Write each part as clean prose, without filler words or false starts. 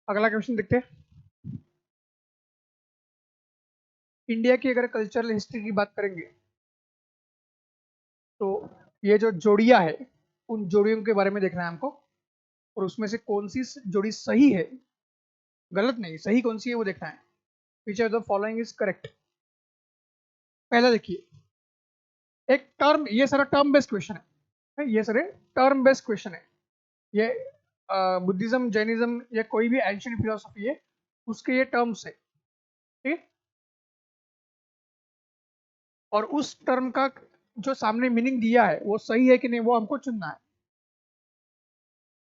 अगला क्वेश्चन देखते हैं। इंडिया की अगर कल्चरल हिस्ट्री की बात करेंगे तो ये जो जोड़ियां है उन जोड़ियों के बारे में देखना है हमको, और उसमें से कौन सी जोड़ी सही है, गलत नहीं, सही कौन सी है वो देखना है। Which of the following is correct. पहला देखिए, एक टर्म, ये सारा टर्म बेस्ड क्वेश्चन है, ये सारे टर्म बेस्ड क्वेश्चन है। ये बुद्धिज्म, जैनिज्म या कोई भी एंशियंट फिलोसफी है उसके ये टर्म्स है, ठीक है। और उस टर्म का जो सामने मीनिंग दिया है वो सही है कि नहीं वो हमको चुनना है।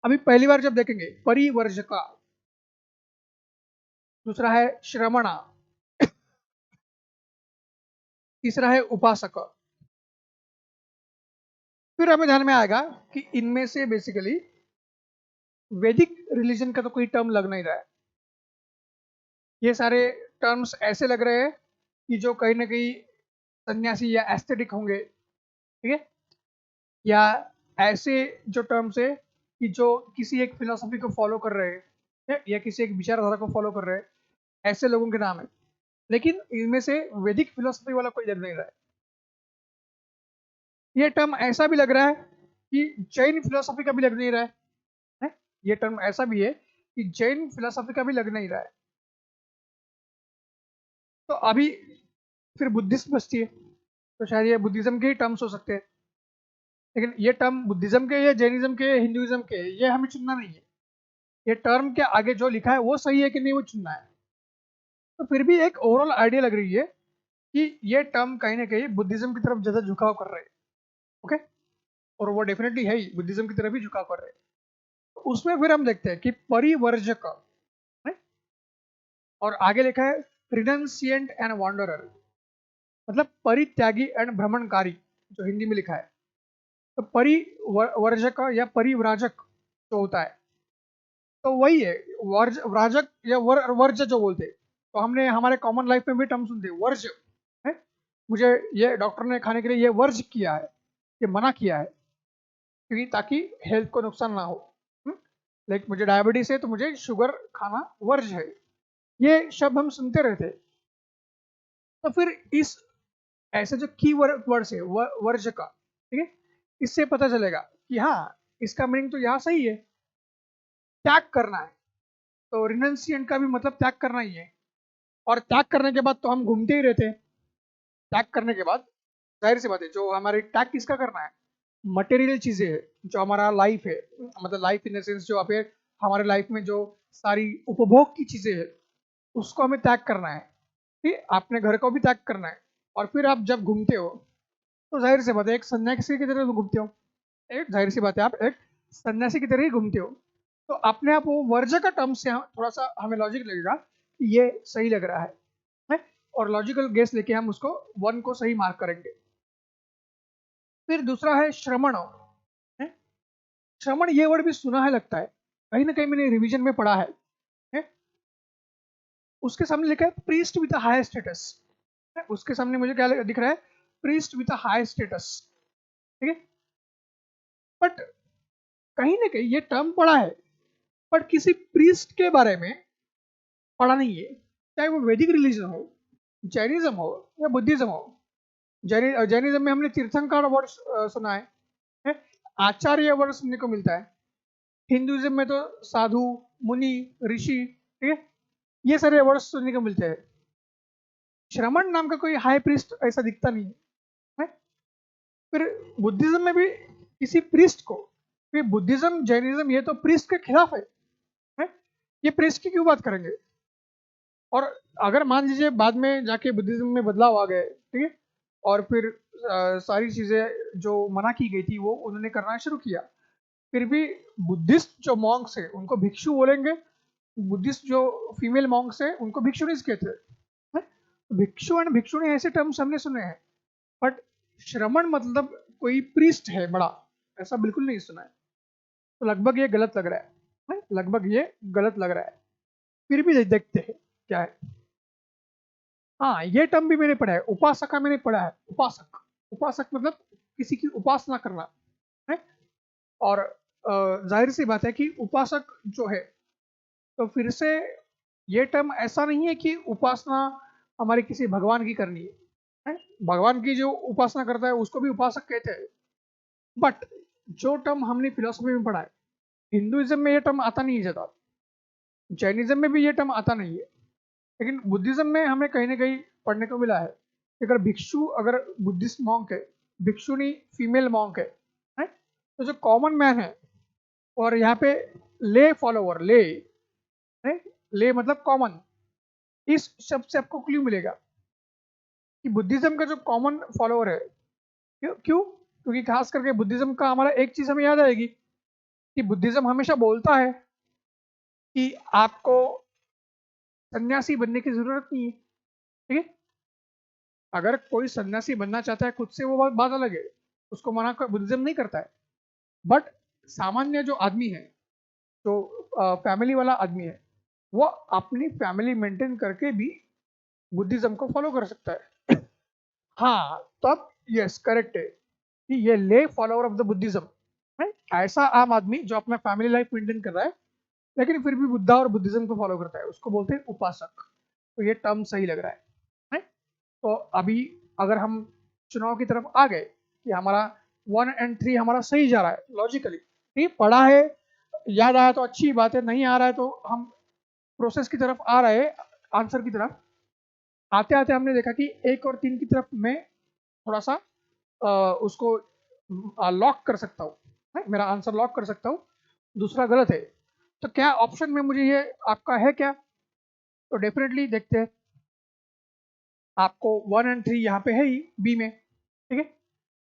अभी पहली बार जब देखेंगे परिवर्जका, दूसरा है श्रमणा, तीसरा है उपासक। फिर हमें ध्यान में आएगा कि इनमें से बेसिकली वैदिक रिलीजन का तो कोई टर्म लग नहीं रहा है। ये सारे टर्म्स ऐसे लग रहे हैं कि जो कहीं ना कहीं सन्यासी या एस्थेटिक होंगे, ठीक है, या ऐसे जो टर्म्स है कि जो किसी एक फिलोसफी को फॉलो कर रहे हैं या किसी एक विचारधारा को फॉलो कर रहे हैं, ऐसे लोगों के नाम है। लेकिन इनमें से वैदिक फिलोसफी वाला कोई लग नहीं रहा है। ये टर्म ऐसा भी लग रहा है कि जैन फिलोसफी का भी लग नहीं रहा है। ये टर्म ऐसा भी है कि जैन फिलोसफी का भी लग नहीं रहा है। तो अभी फिर बुद्धिस्ट बचती है, तो शायद ये बुद्धिज्म के ही टर्म्स हो सकते हैं। लेकिन ये टर्म बुद्धिज्म के या जैनिज्म के या हिंदुइज्म के, ये हमें चुनना नहीं है। ये टर्म के आगे जो लिखा है वो सही है कि नहीं वो चुनना है। तो फिर भी एक ओवरऑल आइडिया लग रही है कि ये टर्म कहीं ना कहीं बुद्धिज्म की तरफ ज्यादा झुकाव कर रहे हैं। ओके, और वो डेफिनेटली है ही, बुद्धिज्म की तरफ ही झुकाव कर रहे हैं। तो उसमें फिर हम देखते हैं कि परिवर्जक है, और आगे लिखा है रिनंसिएंट एंड वॉन्डरर, मतलब परित्यागी एंड भ्रमणकारी, जो हिंदी में लिखा है। तो परिवर्जक या परिव्राजक जो होता है तो वही है, वर्ज व्राजक या वर्ज जो बोलते हैं। तो हमने हमारे कॉमन लाइफ में भी टर्म सुनते हैं, वर्ज है। मुझे ये डॉक्टर ने खाने के लिए ये वर्ज किया है, ये मना किया है, क्योंकि ताकि हेल्थ को नुकसान ना हो। लाइक मुझे डायबिटीज है तो मुझे शुगर खाना वर्ज है। ये शब्द हम सुनते रहते। तो फिर इस ऐसे जो की वर्ड्स है वर्ज का, ठीक है, इससे पता चलेगा कि हाँ, इसका मीनिंग तो यहाँ सही है, त्याग करना है। तो रिनंसिएंट का भी मतलब त्याग करना ही है। और त्याग करने के बाद तो हम घूमते ही रहते हैं। त्याग करने के बाद जाहिर सी बात है, जो हमारे त्याग किसका करना है, मटेरियल चीजें है, जो हमारा लाइफ है, मतलब लाइफ इन द सेंस जो आप हमारे लाइफ में जो सारी उपभोग की चीजें है उसको हमें त्याग करना है। ठीक, अपने घर को भी त्याग करना है। और फिर आप जब घूमते हो तो जाहिर सी बात है एक सन्यासी की तरह तो घूमते हो, एक जाहिर सी बात है आप एक सन्यासी की तरह ही घूमते हो। तो अपने आप वो वर्ज का टर्म से थोड़ा सा हमें लॉजिक लगेगा कि ये सही लग रहा है? और लॉजिकल गेस लेके हम उसको वन को सही मार्क करेंगे। फिर दूसरा है श्रमण है। श्रमण ये वर्ड भी सुना है लगता है, कहीं ना कहीं मैंने रिवीजन में पढ़ा है? उसके सामने लिखा है प्रीस्ट विद हाई स्टेटस। उसके सामने मुझे क्या दिख रहा है, प्रीस्ट विद हाई स्टेटस, ठीक है। बट कहीं ना कहीं ये टर्म पढ़ा है, बट किसी प्रीस्ट के बारे में पढ़ा नहीं है। चाहे वो वैदिक रिलीजन हो, जैनिज्म हो या बुद्धिज्म हो। जैनिज्म में हमने तीर्थंकर वर्ड सुना है? आचार्य वर्ड सुनने को मिलता है। हिंदुइज्म में तो साधु, मुनि, ऋषि, ठीक है, ये सारे वर्ड सुनने को मिलते हैं। श्रमण नाम का कोई हाई प्रीस्ट ऐसा दिखता नहीं है? फिर बुद्धिज्म में भी किसी प्रीस्ट को, फिर बुद्धिज्म जैनिज्म ये तो प्रीस्ट के खिलाफ है? ये प्रीस्ट की क्यों बात करेंगे? और अगर मान लीजिए बाद में जाके बुद्धिज्म में बदलाव आ गए, ठीक है, और फिर सारी चीजें जो मना की गई थी वो उन्होंने करना शुरू किया, फिर भी बुद्धिस्ट जो मॉन्क्स है उनको भिक्षु बोलेंगे, बुद्धिस्ट जो फीमेल मॉन्क्स है उनको भिक्षुनीज कहते हैं। भिक्षु एंड भिक्षुणी ऐसे टर्म्स हमने सुने हैं, बट श्रमण मतलब कोई प्रीस्ट है बड़ा, ऐसा बिल्कुल नहीं सुना है। तो लगभग ये गलत लग रहा है? लगभग ये गलत लग रहा है। फिर भी देखते हैं क्या है। हाँ, ये टर्म भी मैंने पढ़ा है, उपासका मैंने पढ़ा है। उपासक, उपासक मतलब किसी की उपासना करना है। और जाहिर सी बात है कि उपासक जो है तो फिर से ये टर्म ऐसा नहीं है कि उपासना हमारी किसी भगवान की करनी है? भगवान की जो उपासना करता है उसको भी उपासक कहते हैं, बट जो टर्म हमने फिलोसफी में पढ़ा है, हिंदुइज्म में ये टर्म आता नहीं है ज़्यादा, जैनिज्म में भी ये टर्म आता नहीं है, लेकिन बुद्धिज्म में हमें कहीं ना कहीं पढ़ने को मिला है कि अगर भिक्षु, अगर बुद्धिस्ट मॉन्क है, भिक्षुनी फीमेल मॉन्क है, तो जो कॉमन मैन है, और यहाँ पे ले फॉलोवर, ले मतलब कॉमन, इस शब्द से आपको क्लू मिलेगा कि बुद्धिज्म का जो कॉमन फॉलोअर है, क्यों? क्योंकि खास करके बुद्धिज्म का हमारा एक चीज हमें याद आएगी कि बुद्धिज्म हमेशा बोलता है कि आपको सन्यासी बनने की जरूरत नहीं है। ठीक है, अगर कोई सन्यासी बनना चाहता है खुद से, वो बात अलग है, उसको मना कर बुद्धिज्म नहीं करता है, बट सामान्य जो आदमी है, जो फैमिली वाला आदमी है, वो अपनी फैमिली मेंटेन करके भी बुद्धिज्म को फॉलो कर सकता है। हाँ, तब यस करेक्ट है कि ये ले फॉलोअर ऑफ द बुद्धिज्म है, ऐसा आम आदमी जो अपना फैमिली लाइफ मेंटेन कर रहा है लेकिन फिर भी बुद्धा और बुद्धिज्म को फॉलो करता है, उसको बोलते हैं उपासक। तो ये टर्म सही लग रहा है? तो अभी अगर हम चुनाव की तरफ आ गए कि हमारा 1 and 3 हमारा सही जा रहा है लॉजिकली, ठीक, पढ़ा है, याद आया तो अच्छी बात है, नहीं आ रहा है तो हम प्रोसेस की तरफ आ रहे हैं, आंसर की तरफ आते आते हमने देखा कि 1 और 3 की तरफ मैं थोड़ा सा उसको लॉक कर सकता हूँ, मेरा आंसर लॉक कर सकता हूँ, दूसरा गलत है। तो क्या ऑप्शन में मुझे ये आपका है क्या? तो डेफिनेटली देखते हैं, आपको 1 and 3 यहाँ पे है ही बी में, ठीक है।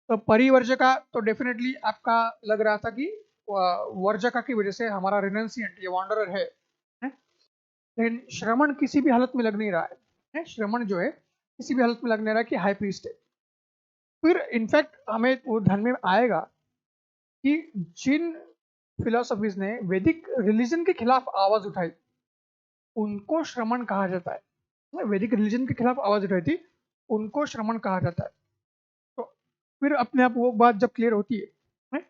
तो परिवर्जका तो डेफिनेटली आपका लग रहा था कि वर्जका की वजह से हमारा रिनंसिएंट, ये वॉन्डरर है? लेकिन श्रमण किसी भी हालत में लग नहीं रहा है? श्रमण जो है किसी भी हालत में लग नहीं रहा कि हाई प्रीस्ट है। फिर इनफैक्ट हमें वो ध्यान में आएगा कि जिन फिलोसफीज ने वैदिक रिलीजन के खिलाफ आवाज उठाई उनको श्रमण कहा जाता है। वैदिक रिलीजन के खिलाफ आवाज उठाई थी, उनको श्रमण कहा जाता है। तो फिर अपने आप वो बात जब क्लियर होती है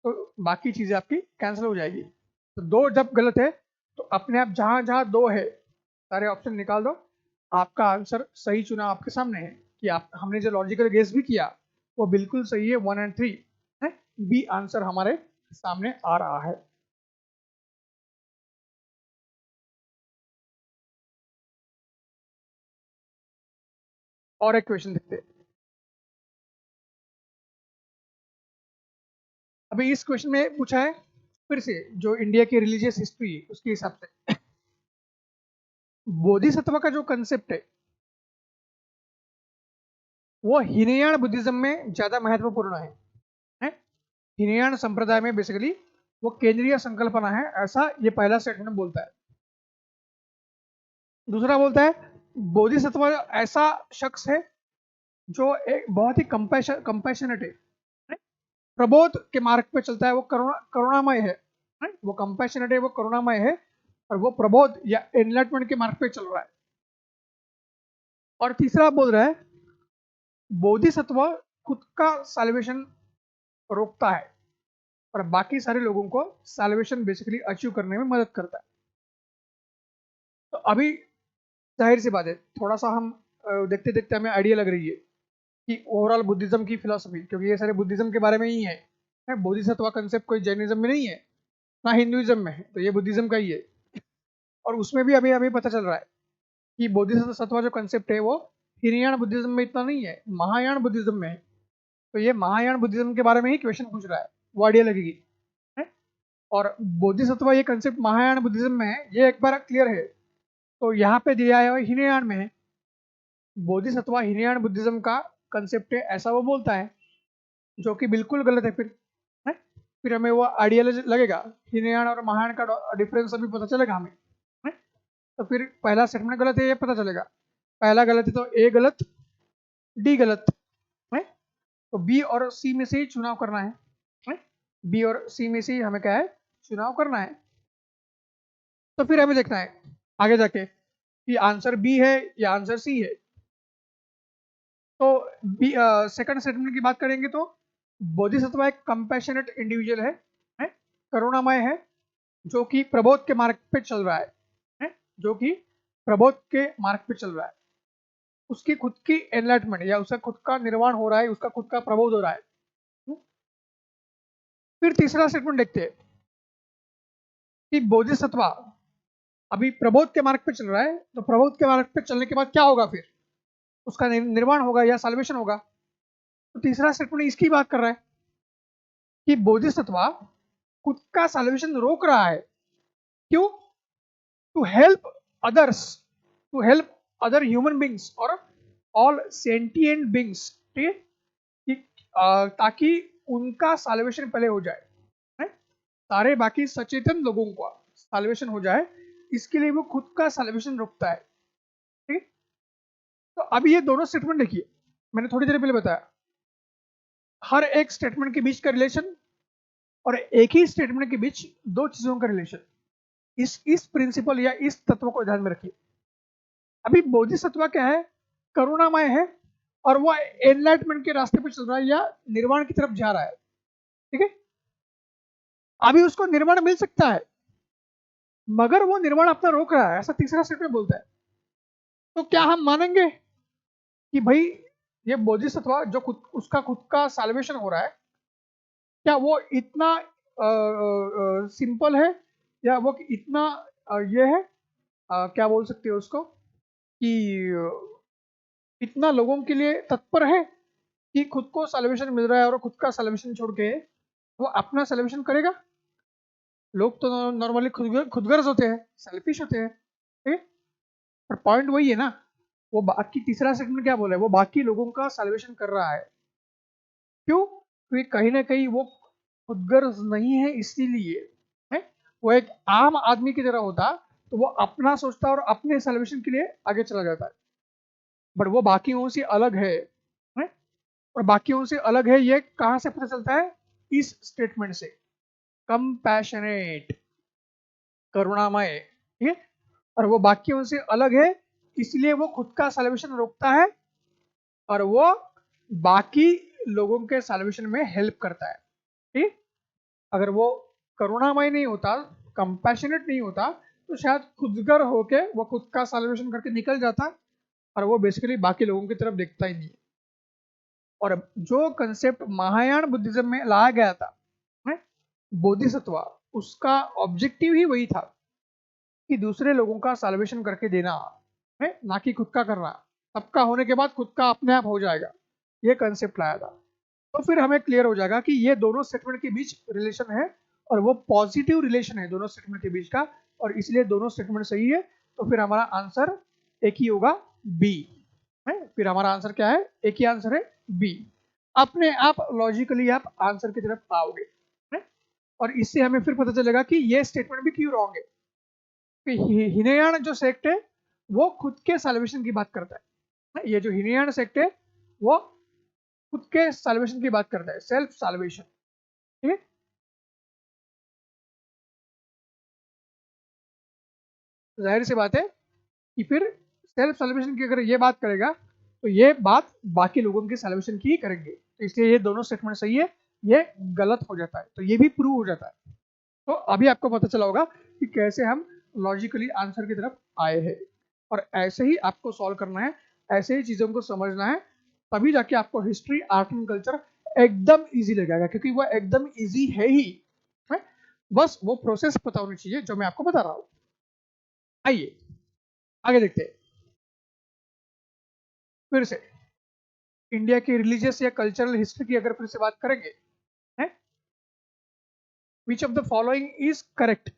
तो बाकी चीजें आपकी कैंसिल हो जाएगी। तो 2 जब गलत है तो अपने आप जहां जहां 2 है सारे ऑप्शन निकाल दो, आपका आंसर सही चुना आपके सामने है कि आप, हमने जो लॉजिकल गेस भी किया वो बिल्कुल सही है, 1 and 3 है, बी आंसर हमारे सामने आ रहा है। और एक क्वेश्चन देखते हैं। अभी इस क्वेश्चन में पूछा है फिर से जो इंडिया की रिलीजियस हिस्ट्री उसके हिसाब से बोधिसत्व का जो कंसेप्ट है वो हीनयान बुद्धिज्म में ज्यादा महत्वपूर्ण है? हीनयान संप्रदाय में बेसिकली वो केंद्रीय संकल्पना है, ऐसा ये पहला स्टेटमेंट बोलता है। दूसरा बोलता है बोधिसत्व ऐसा शख्स है जो एक बहुत ही कंपैशनेट है, प्रबोध के मार्ग पे चलता है, वो करुणामय है, वो कंपैशनेट है, वो करुणामय है, और वो प्रबोध या एनलाइटमेंट के मार्ग पे चल रहा है। और तीसरा बोल रहा है बोधिसत्व खुद का सैल्वेशन रोकता है और बाकी सारे लोगों को सैल्वेशन बेसिकली अचीव करने में मदद करता है। तो अभी जाहिर सी बात है, थोड़ा सा हम देखते देखते हमें आइडिया लग रही है कि ओवरऑल बुद्धिज्म की फिलोसफी, क्योंकि ये सारे बुद्धिज्म के बारे में ही है, बोधिसत्व कंसेप्ट कोई जैनिज्म में नहीं है ना हिंदुइज्म में है, तो ये बुद्धिज्म का ही है। और उसमें भी अभी अभी पता चल रहा है कि बोधिसत्व जो कंसेप्ट है वो हीनयान बुद्धिज्म में इतना नहीं है, महायान बुद्धिज्म में है। तो ये महायान बुद्धिज्म के बारे में ही क्वेश्चन पूछ रहा है, वो आइडिया लगेगी है? और बोधिसत्व ये कंसेप्ट महायान बुद्धिज्म में है, ये एक बार क्लियर है। तो यहाँ पे दिया है हीनयान में है, बोधिसत्व हीनयान बुद्धिज्म का कंसेप्ट है ऐसा वो बोलता है, जो कि बिल्कुल गलत है। फिर हमें वो आइडिया लगेगा, हीनयान और महायान का डिफरेंस अभी पता चलेगा हमें है? तो फिर पहला स्टेटमेंट गलत है ये पता चलेगा, पहला गलत है तो ए गलत, डी गलत है। तो बी और सी में से ही चुनाव करना है? बी और सी में से ही हमें क्या है, चुनाव करना है। तो फिर हमें देखना है आगे जाके कि आंसर बी है या आंसर सी है। तो बी सेकंड स्टेटमेंट की बात करेंगे तो बोधिसत्व एक कंपैशनेट इंडिविजुअल है, करुणामय है, जो कि प्रबोध के मार्ग पे चल रहा है। जो कि प्रबोध के मार्ग पे चल रहा है, उसकी खुद की एनलाइटमेंट या उसका खुद का निर्वाण हो रहा है, उसका खुद का प्रबोध हो रहा है। फिर तीसरा स्टेटमेंट देखते हैं कि बोधिसत्व अभी प्रबोध के मार्ग पे चल रहा है, तो प्रबोध के मार्ग पे चलने के बाद क्या होगा, फिर उसका निर्वाण होगा या साल्वेशन होगा। तो तीसरा स्टेटमेंट इसकी बात कर रहा है कि बोधिसत्व खुद का साल्वेशन रोक रहा है। क्यों? To help others, to help other human beings और ऑल सेंटिएंट बींग्स, ठीक है, ताकि उनका साल्वेशन पहले हो जाए, है? सारे बाकी सचेतन लोगों का साल्वेशन हो जाए, इसके लिए वो खुद का साल्वेशन रोकता है। ठीक है, तो अभी ये दोनों स्टेटमेंट देखिए, मैंने थोड़ी देर पहले बताया हर एक स्टेटमेंट के बीच का रिलेशन और एक ही स्टेटमेंट के बीच दो चीजों का रिलेशन, इस प्रिंसिपल या इस तत्व को ध्यान में रखिए। अभी बोधिसत्व क्या है? करुणामय है और वो एनलाइटमेंट के रास्ते पे चल रहा है या निर्वाण की तरफ जा रहा है। ठीक है, अभी उसको निर्वाण मिल सकता है मगर वो निर्वाण अपना रोक रहा है, ऐसा तीसरा स्टेटमेंट बोलता है। तो क्या हम मानेंगे कि भाई ये बोधिसत्व जो उसका खुद का साल्वेशन हो रहा है, क्या वो इतना सिंपल है या वो इतना ये है, क्या बोल सकते हो उसको, कि इतना लोगों के लिए तत्पर है कि खुद को साल्वेशन मिल रहा है और खुद का साल्वेशन छोड़ के वो अपना साल्वेशन करेगा? लोग तो नॉर्मली खुदगर्ज होते हैं, सेल्फिश होते हैं। ठीक है, पर पॉइंट वही है ना, वो बाकी तीसरा सेगमेंट क्या बोला है, वो बाकी लोगों का साल्वेशन कर रहा है। क्यों? क्योंकि कहीं ना कहीं वो खुदगर्ज नहीं है, इसीलिए है। वो एक आम आदमी की तरह होता तो वो अपना सोचता और अपने साल्वेशन के लिए आगे चला जाता है, बट वो बाकियों से अलग है। और बाकियों से अलग है ये कहां से पता चलता है? इस स्टेटमेंट से, कंपैशनेट, करुणामय। ठीक है, और वो बाकियों से अलग है इसलिए वो खुद का साल्वेशन रोकता है और वो बाकी लोगों के साल्वेशन में हेल्प करता है। ठीक, अगर वो करुणामय नहीं होता, कंपैशनेट नहीं होता, तो शायद खुदगर होके वो खुद का साल्वेशन करके निकल जाता और वो बेसिकली बाकी लोगों की तरफ देखता ही नहीं। और जो कंसेप्ट महायान बुद्धिज्म में लाया गया था, बोधिसत्व, उसका ऑब्जेक्टिव ही वही था कि दूसरे लोगों का साल्वेशन करके देना है, ना कि खुद का करना। सबका होने के बाद खुद का अपने आप हो जाएगा, ये कंसेप्ट लाया था। तो फिर हमें क्लियर हो जाएगा कि ये दोनों स्टेटमेंट के बीच रिलेशन है और वो पॉजिटिव रिलेशन है दोनों स्टेटमेंट के बीच का, और इसलिए दोनों स्टेटमेंट सही है। तो फिर हमारा आंसर एक ही होगा, बी है। फिर हमारा आंसर क्या है? एक ही आंसर है, बी। अपने आप लॉजिकली आप आंसर की तरफ आओगे है? और इससे हमें फिर पता चलेगा कि ये स्टेटमेंट भी क्यों रॉन्ग है। हिनयान जो सेक्ट है वो खुद के साल्वेशन की बात करता है। ये जो हिनयान सेक्ट है वो खुद के साल्वेशन की बात करता है, सेल्फ साल्वेशन। ठीक है, जाहिर सी बात है कि फिर सेल्फ साल्वेशन की अगर ये बात करेगा तो ये बात बाकी लोगों के साल्वेशन की ही करेंगे, तो इसलिए ये दोनों स्टेटमेंट सही है, ये गलत हो जाता है, तो ये भी प्रूव हो जाता है। तो अभी आपको पता चला होगा कि कैसे हम लॉजिकली आंसर की तरफ आए हैं, और ऐसे ही आपको सॉल्व करना है, ऐसे ही चीज़ों को समझना है, तभी जाके आपको हिस्ट्री, आर्ट एंड कल्चर एकदम इजी लगेगा, क्योंकि वो एकदम इजी है ही है। बस वो प्रोसेस पता होनी चाहिए जो मैं आपको बता रहा हूँ। आइए आगे देखते हैं। फिर से इंडिया की रिलीजियस या कल्चरल हिस्ट्री की अगर फिर से बात करेंगे, है, which of the following is correct?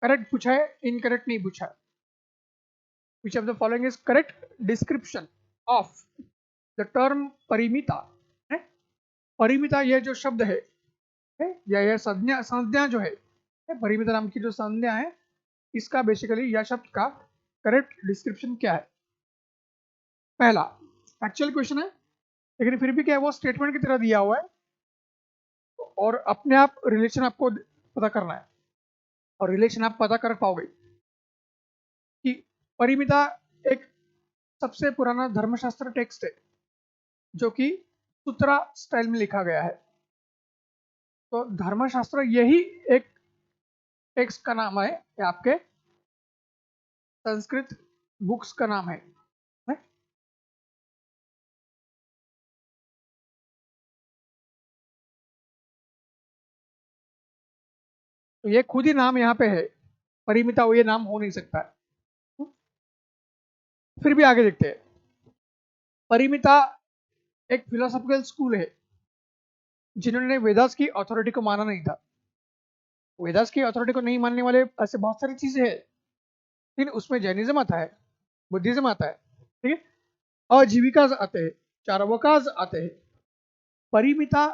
Correct पूछा है, इनकरेक्ट नहीं पूछा है। Which of the following is correct description of the term परिमिता? है, परिमिता ये जो शब्द है, या यह संज्ञा संज्ञा जो है, परिमिता नाम की जो संज्ञा है, इसका बेसिकली यह शब्द का करेक्ट डिस्क्रिप्शन क्या है? पहला एक्चुअल क्वेश्चन है, लेकिन फिर भी क्या है, वो स्टेटमेंट की तरह दिया हुआ है और अपने आप रिलेशन आपको पता करना है, और रिलेशन आप पता कर पाओगे कि परिमिता एक सबसे पुराना धर्मशास्त्र टेक्स्ट है जो कि सूत्रा स्टाइल में लिखा गया है। तो धर्मशास्त्र यही एक टेक्स्ट का नाम है आपके संस्कृत बुक्स का नाम है? तो ये खुद ही नाम यहाँ पे है, परिमिता, ये नाम हो नहीं सकता है। फिर भी आगे देखते हैं। परिमिता एक फिलोसॉफिकल स्कूल है जिन्होंने वेदास की अथॉरिटी को माना नहीं था। वेदास की अथॉरिटी को नहीं मानने वाले ऐसे बहुत सारी चीजें हैं, लेकिन उसमें जैनिज्म आता है, बुद्धिज्म आता है, ठीक है, आजीविकाज आते हैं, चार्वाकाज आते हैं। परिमिता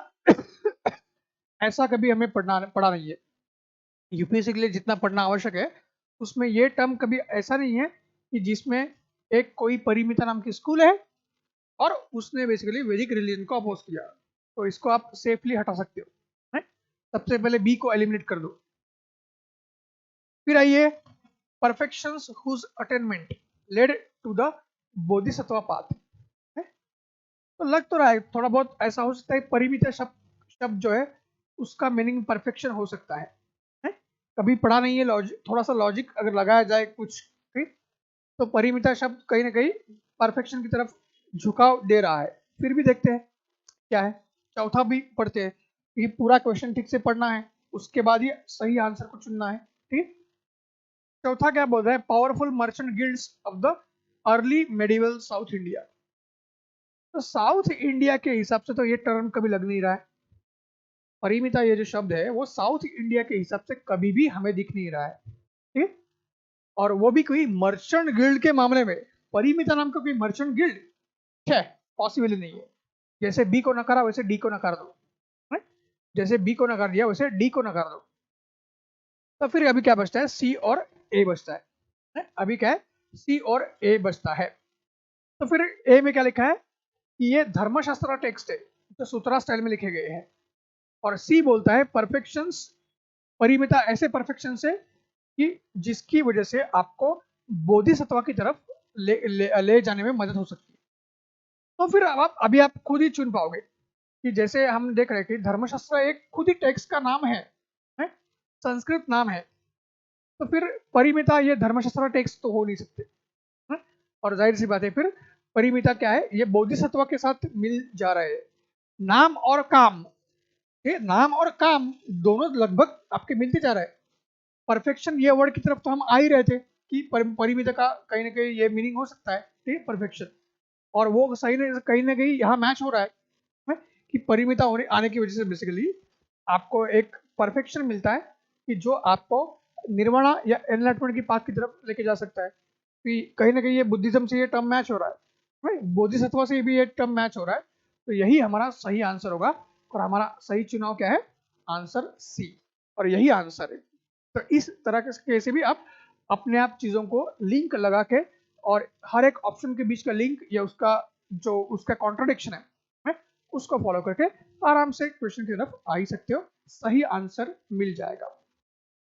ऐसा कभी हमें पढ़ा नहीं है। यूपीएससी के लिए जितना पढ़ना आवश्यक है उसमें ये टर्म कभी ऐसा नहीं है कि जिसमें एक कोई परिमिता नाम की स्कूल है और उसने बेसिकली वैदिक रिलीजन को अपोज किया। तो इसको आप सेफली हटा सकते हो, है? सबसे पहले बी को एलिमिनेट कर दो। फिर आइए, perfections whose attainment led to the bodhisattva path. तो लग तो रहा है थोड़ा बहुत ऐसा हो सकता है, परिमिता शब्द जो है उसका मीनिंग परफेक्शन हो सकता है? कभी पढ़ा नहीं है, लॉजिक, थोड़ा सा लॉजिक अगर लगाया जाए कुछ, ठीक, तो परिमिता शब्द कहीं ना कहीं परफेक्शन की तरफ झुकाव दे रहा है। फिर भी देखते हैं क्या है। चौथा भी पढ़ते हैं, ये पूरा क्वेश्चन ठीक से पढ़ना है, उसके बाद ही सही आंसर को चुनना है, ठीक। चौथा क्या बोल रहा है? Powerful merchant guilds of the early medieval south India. तो साउथ इंडिया के हिसाब से तो ये टर्म कभी लग नहीं रहा है। परिमिता ये जो शब्द है वो साउथ इंडिया के हिसाब से कभी भी हमें दिख नहीं रहा है, ठीक। और वो भी कोई मर्चेंट गिल्ड के मामले में परिमिता नाम का कोई मर्चेंट गिल्ड है, पॉसिबल नहीं है। जैसे बी को नकारा वैसे डी को नकार दो, है? जैसे बी को नकार दिया वैसे डी को नकार दो। तो फिर अभी क्या बचता है? सी और ए बचता है? अभी क्या है? सी और ए बचता है। तो फिर ए में क्या लिखा है कि ये धर्मशास्त्र टेक्स्ट है, तो सूत्रा स्टाइल में लिखे गए हैं। और सी बोलता है परफेक्शंस, परिमिता ऐसे परफेक्शन है कि जिसकी वजह से आपको बोधिसत्व की तरफ ले जाने में मदद हो सकती है। तो फिर अब अभी आप खुद ही चुन पाओगे कि जैसे हम देख रहे हैं कि धर्मशास्त्र एक खुद ही टेक्स्ट का नाम है? संस्कृत नाम है, तो फिर परिमिता ये धर्मशास्त्र टेक्स्ट तो हो नहीं सकते, है? और जाहिर सी बात है फिर परिमिता क्या है? ये बोधिसत्व के साथ मिल जा रहे हैं। नाम और काम, ये नाम और काम दोनों लगभग आपके मिलते जा रहे हैं। परफेक्शन ये वर्ड की तरफ तो हम आ ही रहे थे कि परिमिता का कहीं ना कहीं ये मीनिंग हो सकता है, ठीक, परफेक्शन। और वो सही कहीं ना कहीं यहाँ मैच हो रहा है कि परिमिता होने आने की वजह से बेसिकली आपको एक परफेक्शन मिलता है कि जो आपको निर्वाणा या एनलाइटमेंट की पाथ की तरफ लेके जा सकता है। कि कहीं ना कहीं ये बुद्धिज्म से ये टर्म मैच हो रहा है, बोधिसत्व से भी ये टर्म मैच हो रहा है। तो यही हमारा सही आंसर होगा और हमारा सही चुनाव क्या है? आंसर सी, और यही आंसर है। तो इस तरह के से भी आप अपने आप चीज़ों को लिंक लगा के और हर एक ऑप्शन के बीच का लिंक या उसका जो उसका कॉन्ट्रडिक्शन है उसको फॉलो करके आराम से क्वेश्चन की तरफ आ ही सकते हो, सही आंसर मिल जाएगा।